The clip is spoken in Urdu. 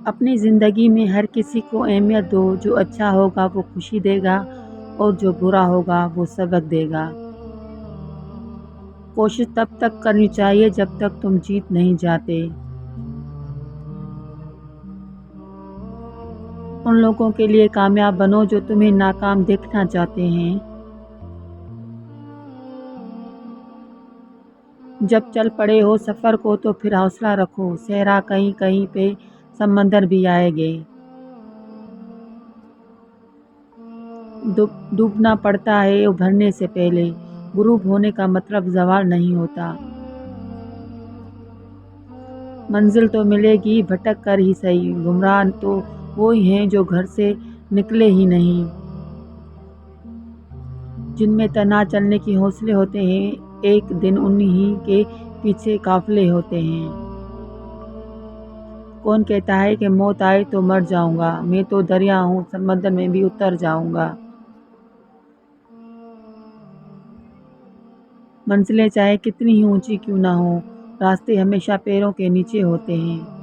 اپنی زندگی میں ہر کسی کو اہمیت دو، جو اچھا ہوگا وہ خوشی دے گا اور جو برا ہوگا وہ سبق دے گا۔ کوشش تب تک کرنی چاہیے جب تک تم جیت نہیں جاتے۔ ان لوگوں کے لیے کامیاب بنو جو تمہیں ناکام دیکھنا چاہتے ہیں۔ جب چل پڑے ہو سفر کو تو پھر حوصلہ رکھو، صحرا کہیں کہیں پہ سمندر بھی آئیں گے۔ ڈوبنا پڑتا ہے ابھرنے سے پہلے، غروب ہونے کا مطلب زوال نہیں ہوتا۔ منزل تو ملے گی بھٹک کر ہی صحیح، گمراہ تو وہی ہیں جو گھر سے نکلے ہی نہیں۔ جن میں تنہا چلنے کے حوصلے ہوتے ہیں، ایک دن انہی کے پیچھے قافلے ہوتے ہیں۔ کون کہتا ہے کہ موت آئے تو مر جاؤں گا، میں تو دریا ہوں، سمندر میں بھی اتر جاؤں گا۔ منزلیں چاہے کتنی ہی اونچی کیوں نہ ہوں، راستے ہمیشہ پیروں کے نیچے ہوتے ہیں۔